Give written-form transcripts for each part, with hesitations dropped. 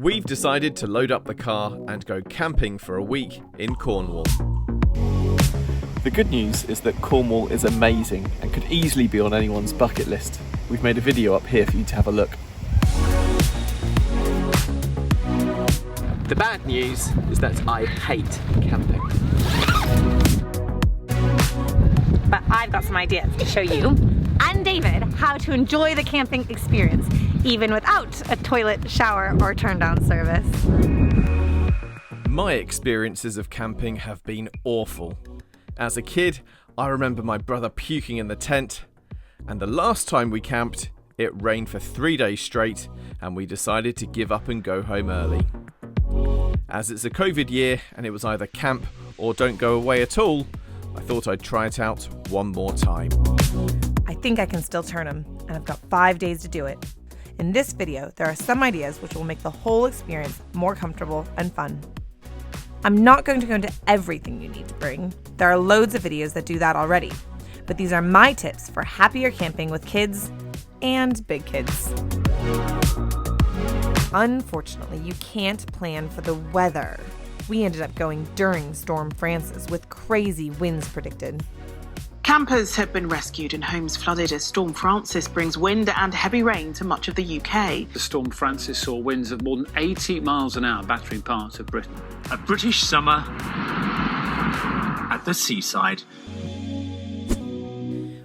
We've decided to load up the car and go camping for a week in Cornwall. The good news is that Cornwall is amazing and could easily be on anyone's bucket list. We've made a video up here for you to have a look. The bad news is that I hate camping. But I've got some ideas to show you and David how to enjoy the camping experience, even without a toilet, shower, or turn down service. My experiences of camping have been awful. As a kid, I remember my brother puking in the tent, and the last time we camped, it rained for 3 days straight, and we decided to give up and go home early. As it's a COVID year and it was either camp or don't go away at all, I thought I'd try it out one more time. I think I can still turn them, and I've got 5 days to do it. In this video, there are some ideas which will make the whole experience more comfortable and fun. I'm not going to go into everything you need to bring. There are loads of videos that do that already, but these are my tips for happier camping with kids and big kids. Unfortunately, you can't plan for the weather. We ended up going during Storm Francis with crazy winds predicted. Campers have been rescued and homes flooded as Storm Francis brings wind and heavy rain to much of the UK. The Storm Francis saw winds of more than 80 miles an hour battering parts of Britain. A British summer at the seaside.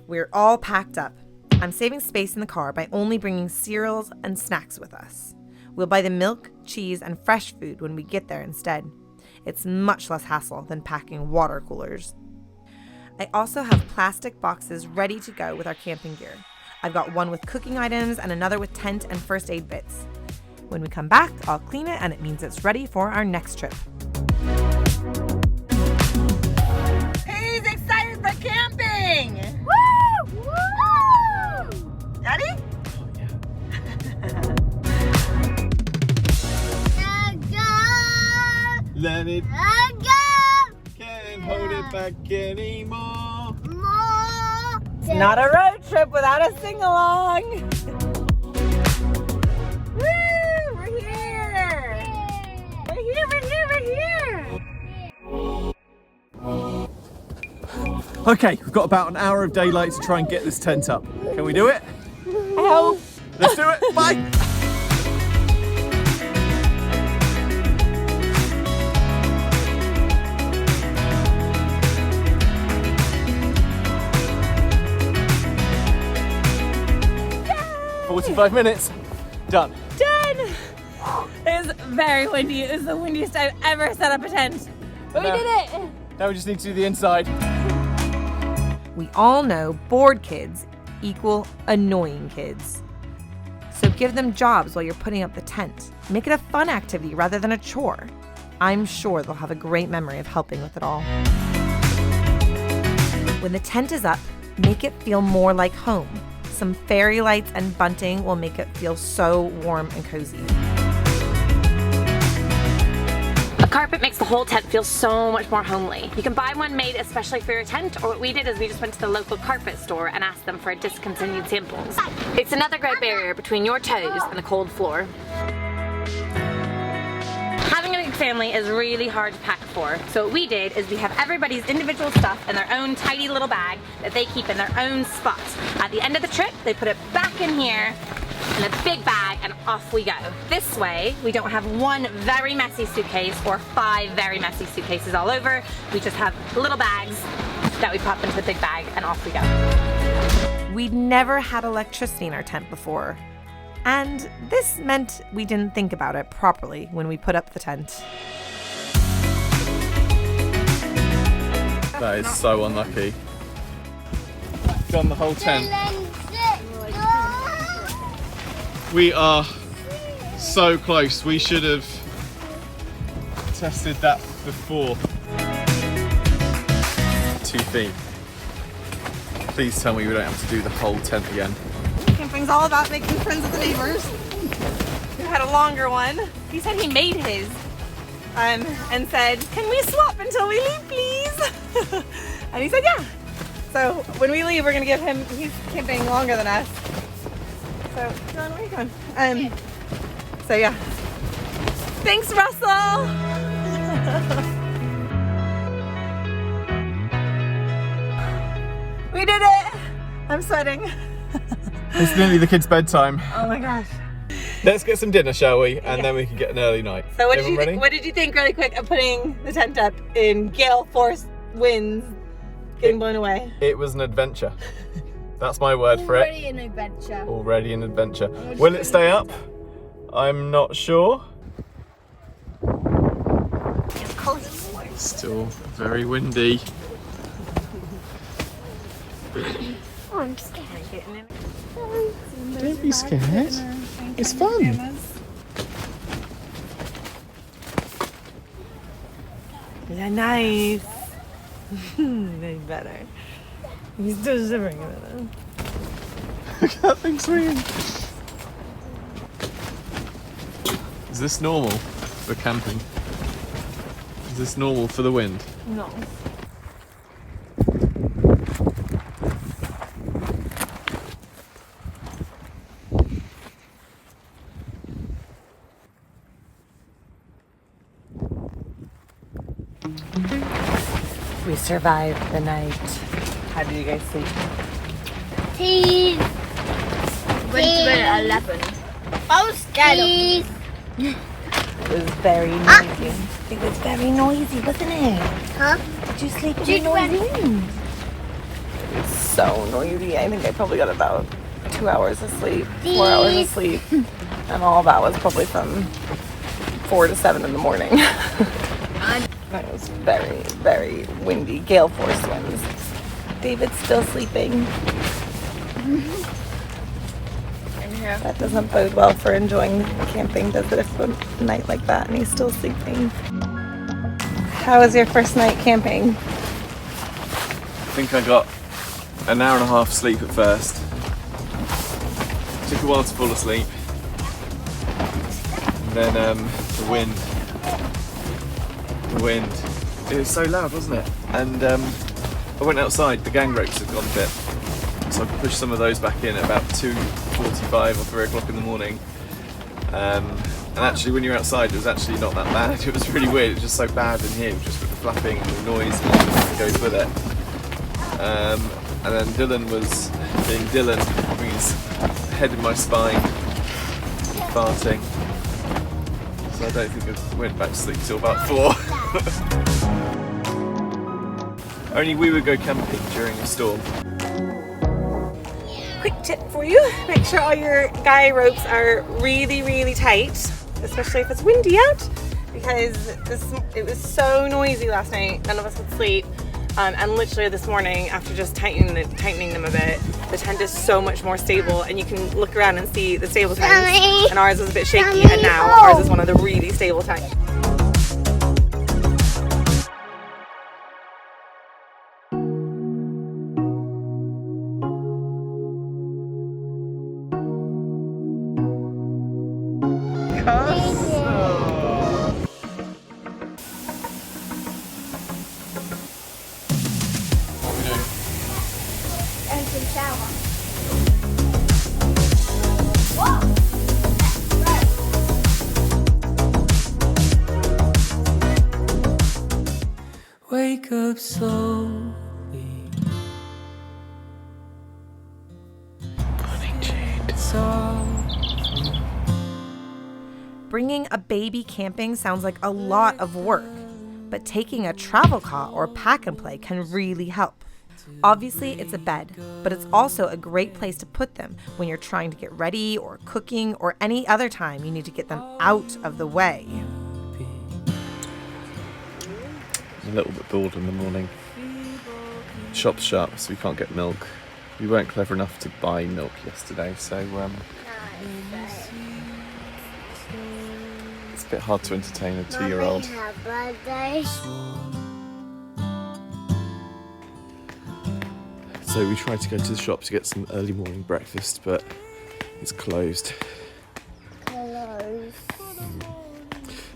We're all packed up. I'm saving space in the car by only bringing cereals and snacks with us. We'll buy the milk, cheese, and fresh food when we get there instead. It's much less hassle than packing water coolers. I also have plastic boxes ready to go with our camping gear. I've got one with cooking items and another with tent and first aid bits. When we come back, I'll clean it and it means it's ready for our next trip. Who's excited for camping? Woo! Woo! Daddy? Let it can't hold it back anymore. It's not a road trip without a sing-along. Woo! We're here! We're here! Okay, we've got about an hour of daylight to try and get this tent up. Can we do it? I hope. Let's do it. Bye. Yay! 45 minutes. Done. Done! It was very windy. It was the windiest I've ever set up a tent. But we did it! Now we just need to do the inside. We all know bored kids equal annoying kids. So give them jobs while you're putting up the tent. Make it a fun activity rather than a chore. I'm sure they'll have a great memory of helping with it all. When the tent is up, make it feel more like home. Some fairy lights and bunting will make it feel so warm and cozy. A carpet makes the whole tent feel so much more homely. You can buy one made especially for your tent, or what we did is we just went to the local carpet store and asked them for discontinued samples. It's another great barrier between your toes and the cold floor. Having a big family is really hard to pack for, so what we did is we have everybody's individual stuff in their own tidy little bag that they keep in their own spot. At the end of the trip, they put it back in here in a big bag and off we go. This way, we don't have one very messy suitcase or 5 very messy suitcases all over. We just have little bags that we pop into the big bag and off we go. We'd never had electricity in our tent before, and this meant we didn't think about it properly when we put up the tent. That is so unlucky. Done the whole tent. We are so close. We should have tested that before. 2 feet. Please tell me we don't have to do the whole tent again. Camping's all about making friends with the neighbors. We had a longer one. He said he made his and said, "Can we swap until we leave, please?" And he said, "Yeah." So when we leave, we're gonna give him. He's camping longer than us. So, John, where are you going? So yeah, Thanks, Russell. We did it. I'm sweating. It's nearly the kids' bedtime. Oh my gosh. Let's get some dinner, shall we? And then we can get an early night. So what Everyone ready? what did you think really quick of putting the tent up in gale force winds getting blown away? It was an adventure. That's my word for it. Already an adventure. Already an adventure. Will it stay up? I'm not sure. It's cold. Still very windy. Oh, I'm scared. Don't be scared. It's fun. Yeah, nice. Way better. He's still shivering a bit. Look at that thing swinging. Is this normal for camping? Is this normal for the wind? No. We survived the night. How did you guys sleep? Tease. Went to bed at 11. I was scared of It was very noisy. It was very noisy, wasn't it? Huh? Did you sleep in Did the when- noisy room? It was so noisy. I think I probably got about 2 hours of sleep, 4 hours of sleep. And all that was probably from 4 to 7 in the morning. It was very, very windy, gale force winds. David's still sleeping. That doesn't bode well for enjoying camping, does it, if a night like that and he's still sleeping? How was your first night camping? I think I got an hour and a half sleep at first. Took a while to fall asleep. And then the wind. It was so loud, wasn't it? And I went outside, the gang ropes had gone a bit. So I pushed some of those back in at about 2:45 or 3 o'clock in the morning. And actually when you're outside it was actually not that bad. It was really weird, it was just so bad in here, just with the flapping and the noise and everything that goes with it. And then Dylan was being Dylan, having his head in my spine, farting. So I don't think I went back to sleep till about 4. Only we would go camping during a storm. Quick tip for you, make sure all your guy ropes are really, really tight, especially if it's windy out, because it was so noisy last night, none of us could sleep. And literally this morning, after just tightening them a bit, the tent is so much more stable, and you can look around and see the stable tents. Mommy. And ours was a bit shaky, Mommy, and now oh. ours is one of the really stable tents. and some shower. Wake up slowly. Morning, Jade. Bringing a baby camping sounds like a lot of work, but taking a travel cot or pack and play can really help. Obviously, it's a bed, but it's also a great place to put them when you're trying to get ready or cooking or any other time you need to get them out of the way. A little bit bored in the morning. Shop's shut, so we can't get milk. We weren't clever enough to buy milk yesterday, so it's a bit hard to entertain a 2-year-old. So we tried to go to the shop to get some early morning breakfast, but it's closed.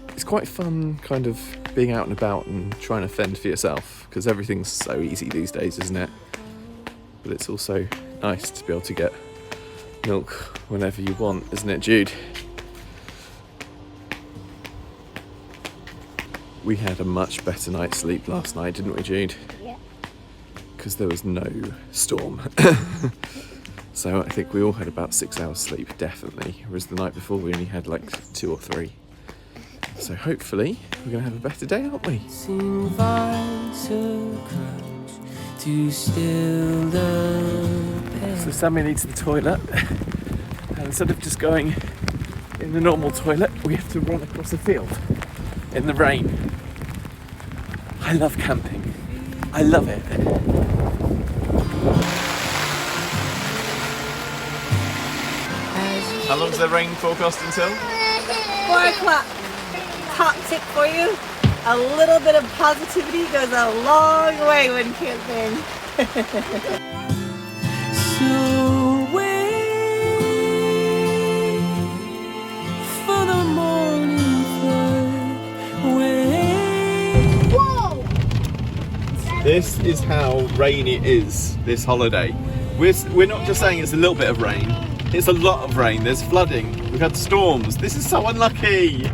It's quite fun kind of being out and about and trying to fend for yourself, because everything's so easy these days, isn't it? But it's also nice to be able to get milk whenever you want, isn't it, Jude? We had a much better night's sleep last night, didn't we, Jude? Yeah. Because there was no storm. So I think we all had about 6 hours sleep, definitely. Whereas the night before we only had like 2 or 3. So hopefully we're going to have a better day, aren't we? Sing vines across to still the pain. So Sammy needs the toilet, and instead of just going in the normal toilet, we have to run across a field in the rain. I love camping. I love it. How long's the rain forecast until? 4 o'clock. Top tip for you. A little bit of positivity goes a long way when camping. So wait for the morning flood. Wait. Whoa! This is how rainy it is this holiday. We're not just saying it's a little bit of rain. It's a lot of rain. There's flooding. We've had storms. This is so unlucky.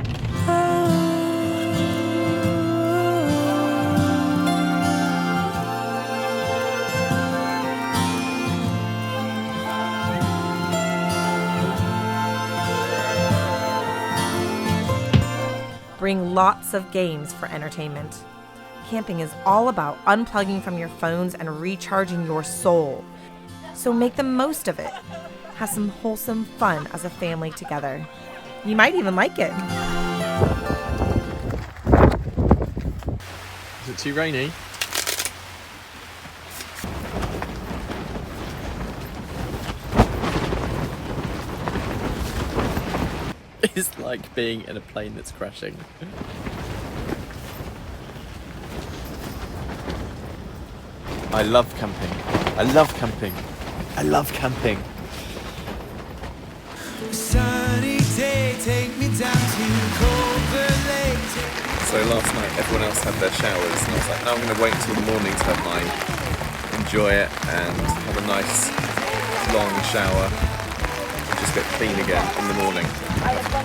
Bring lots of games for entertainment. Camping is all about unplugging from your phones and recharging your soul. So make the most of it. Have some wholesome fun as a family together. You might even like it. Is it too rainy? It's like being in a plane that's crashing. I love camping. I love camping. I love camping. Sunny day, take me down to Cobra Lake. So last night everyone else had their showers and I was like, no, I'm going to wait until the morning to have mine, enjoy it and have a nice long shower and just get clean again in the morning.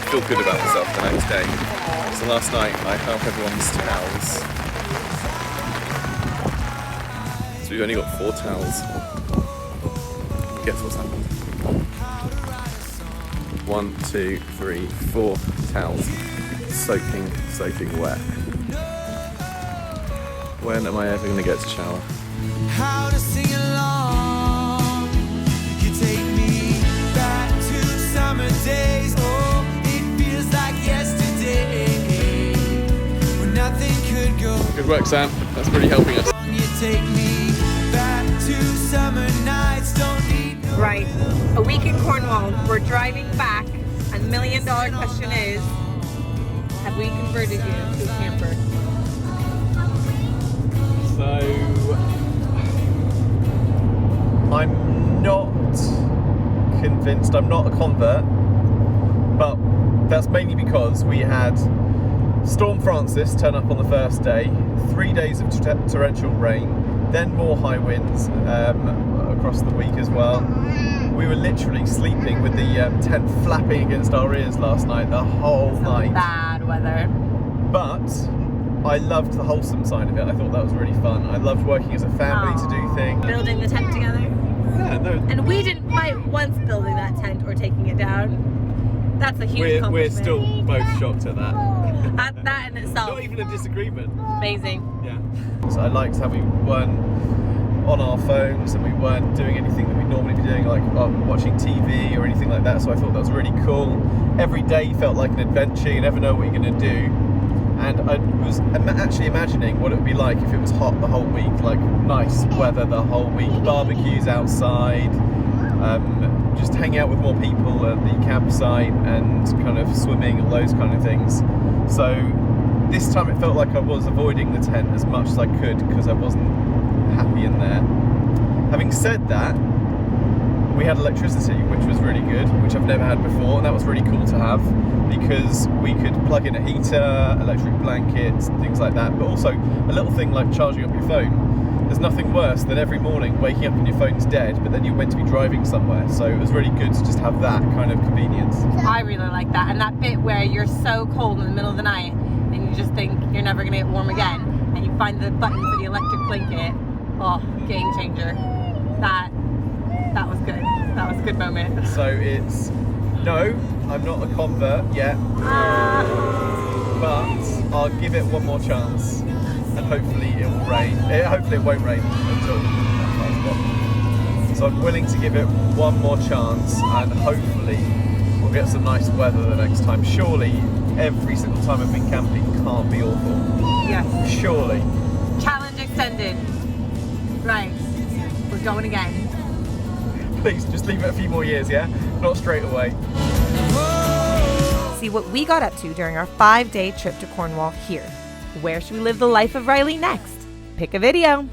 Feel good about myself the next day. So last night I hung up everyone's towels. So we've only got 4 towels. Guess what's happened? 1, 2, 3, 4 towels. Soaking wet. When am I ever going to get to shower? How to sing along. You take me back to summer days. Oh, it feels like yesterday when nothing could go. Good work, Sam. That's really helping us. You take me back to summer nights. Don't need no Right. A week in Cornwall. We're driving back. And the $1 million question is, have we converted you to a camper? So I'm not convinced. I'm not a convert, but that's mainly because we had Storm Francis turn up on the first day, 3 days of torrential rain, then more high winds across the week as well. We were literally sleeping with the tent flapping against our ears last night, the whole night. Bad weather. But I loved the wholesome side of it. I thought that was really fun. I loved working as a family to do things. Building the tent together. Yeah, no, And we didn't fight once building that tent or taking it down. That's a huge we're accomplishment. still both shocked at that. That in itself. Not even a disagreement. Amazing. Yeah. So I liked how we weren't on our phones and we weren't doing anything that we'd normally be doing, like watching TV or anything like that. So I thought that was really cool. Every day felt like an adventure. You never know what you're going to do. And I was actually imagining what it would be like if it was hot the whole week, like nice weather the whole week, barbecues outside, just hanging out with more people at the campsite and kind of swimming, all those kind of things. So this time it felt like I was avoiding the tent as much as I could because I wasn't happy in there. Having said that, we had electricity, which was really good, which I've never had before, and that was really cool to have because we could plug in a heater, electric blankets, and things like that, but also a little thing like charging up your phone. There's nothing worse than every morning waking up and your phone's dead, but then you're meant to be driving somewhere, so it was really good to just have that kind of convenience. I really like that, and that bit where you're so cold in the middle of the night and you just think you're never gonna get warm again, and you find the button for the electric blanket. Oh, game changer. That was good. That was a good moment. So it's, no, I'm not a convert yet, but I'll give it one more chance, and hopefully it will rain. Hopefully it won't rain until so I'm willing to give it one more chance, and hopefully we'll get some nice weather the next time. Surely every single time I've been camping can't be awful. Yes. Surely. Challenge extended. Right. We're going again. Please, just leave it a few more years, yeah? Not straight away. See what we got up to during our 5-day trip to Cornwall here. Where should we live the life of Riley next? Pick a video.